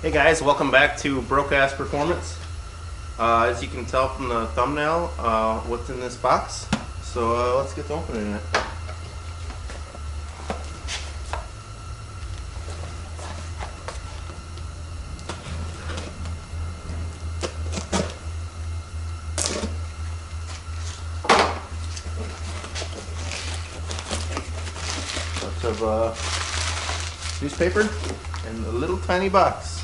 Hey guys, welcome back to Broke Ass Performance. As you can tell from the thumbnail, what's in this box. So let's get to opening it. Lots of newspaper and a little tiny box.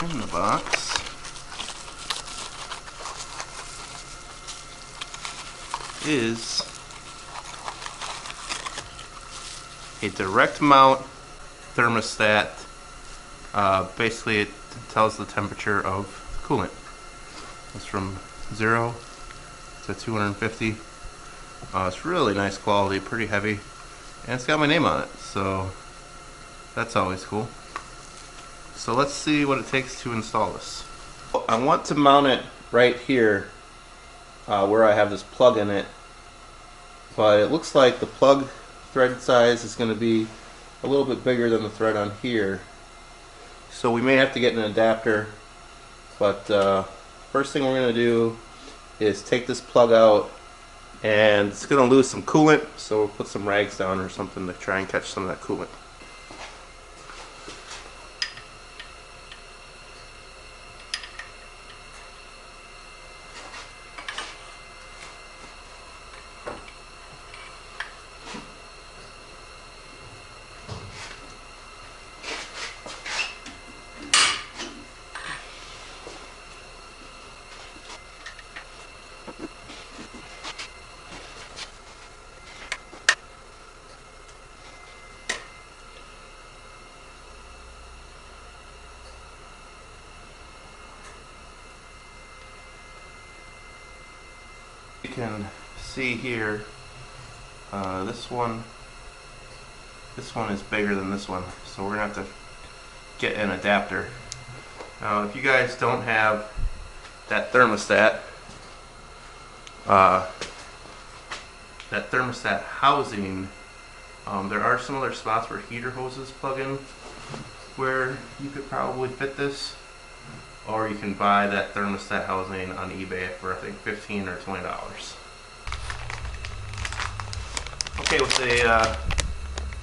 In the box is a direct mount thermostat. Basically it tells the temperature of coolant. It's from 0 to 250. It's really nice quality, pretty heavy, and it's got my name on it, so that's always cool. So let's see what it takes to install this. I want to mount it right here where I have this plug in it, but it looks like the plug thread size is going to be a little bit bigger than the thread on here. So we may have to get an adapter, but first thing we're going to do is take this plug out, and it's going to lose some coolant, so we'll put some rags down or something to try and catch some of that coolant. You can see here, this one is bigger than this one, so we're gonna have to get an adapter. Now, if you guys don't have that thermostat housing, there are some other spots where heater hoses plug in where you could probably fit this. Or you can buy that thermostat housing on eBay for I think $15 or $20. Okay, with a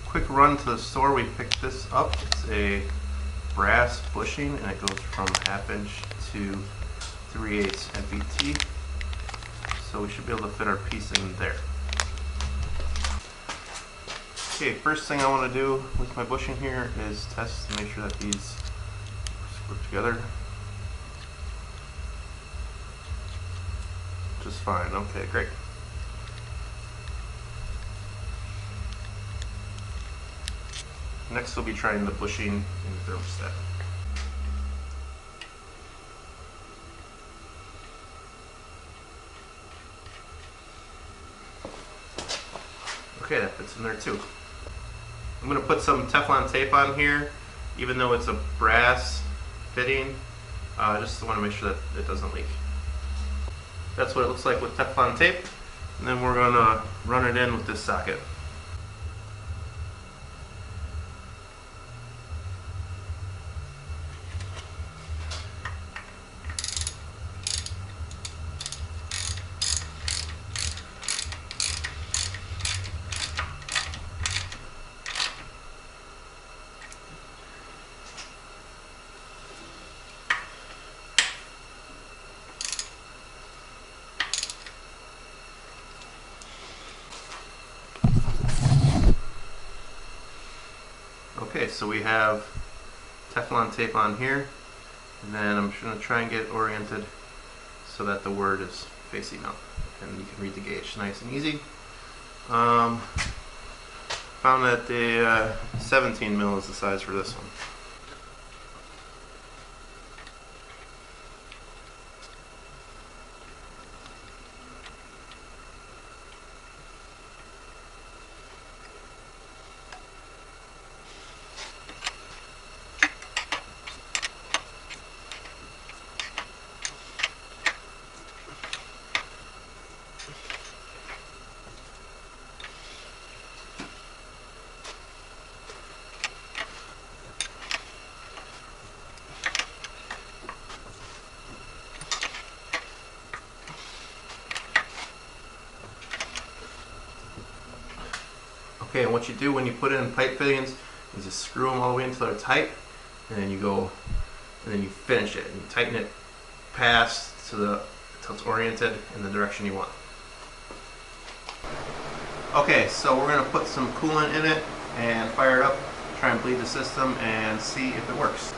quick run to the store, we picked this up. It's a brass bushing, and it goes from 1/2 inch to 3/8 FET. So we should be able to fit our piece in there. Okay, first thing I want to do with my bushing here is test to make sure that these screw together just fine. Okay, great. Next we'll be trying the bushing in the thermostat. Okay, that fits in there too. I'm going to put some Teflon tape on here, even though it's a brass fitting, just want to make sure that it doesn't leak. That's what it looks like with Teflon tape, and then we're going to run it in with this socket. Okay, so we have Teflon tape on here, and then I'm just going to try and get it oriented so that the word is facing up, and you can read the gauge nice and easy. Found that the 17 mil is the size for this one. Okay, and what you do when you put in pipe fittings is just screw them all the way until they're tight, and then you go, and then you finish it, and you tighten it past until it's oriented in the direction you want. Okay, so we're going to put some coolant in it and fire it up, try and bleed the system and see if it works.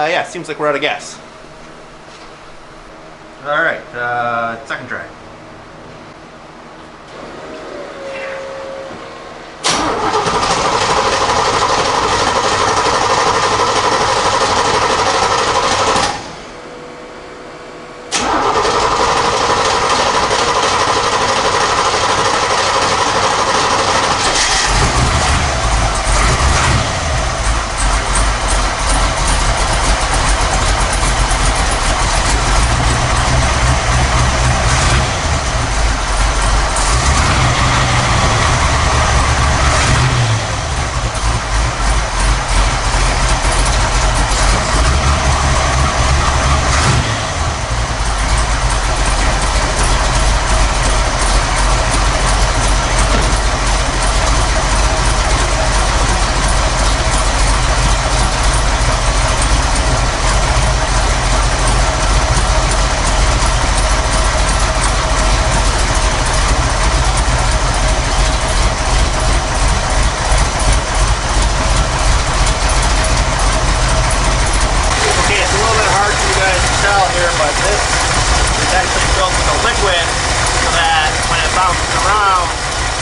Yeah, seems like we're out of gas. Alright, second try. But this is actually filled with a liquid so that when it bounces around,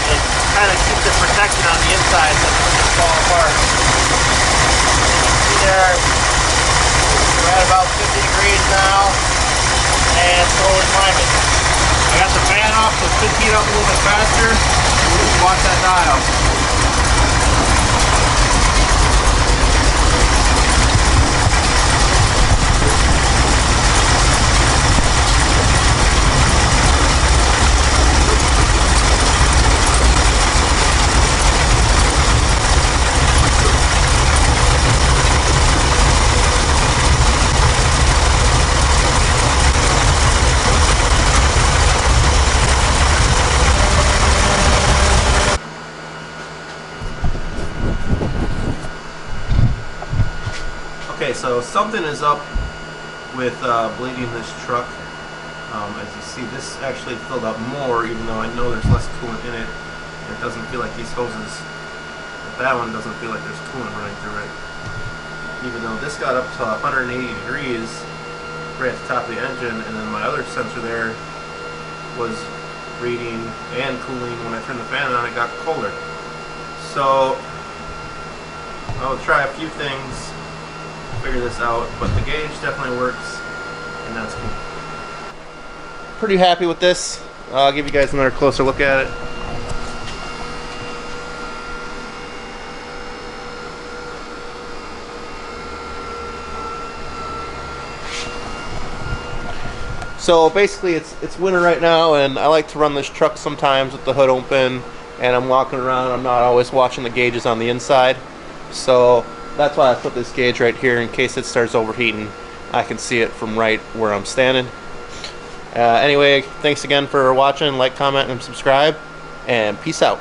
it kind of keeps it protected on the inside so it doesn't fall apart. See there, we're at about 50 degrees now and slowly climbing. I got the fan off so it should heat up a little bit faster. We'll just watch that dial. Okay, so something is up with bleeding this truck. As you see, this actually filled up more, even though I know there's less coolant in it. It doesn't feel like these hoses, that one doesn't feel like there's coolant running through it. Even though this got up to 180 degrees right at the top of the engine, and then my other sensor there was reading and cooling. When I turned the fan on, it got colder. So I'll try a few things, figure this out, but the gauge definitely works, and that's cool. Pretty happy with this. I'll give you guys another closer look at it. So basically it's winter right now, and I like to run this truck sometimes with the hood open, and I'm walking around. I'm not always watching the gauges on the inside, so that's why I put this gauge right here in case it starts overheating. I can see it from right where I'm standing. Anyway, thanks again for watching. Like, comment, and subscribe, and peace out.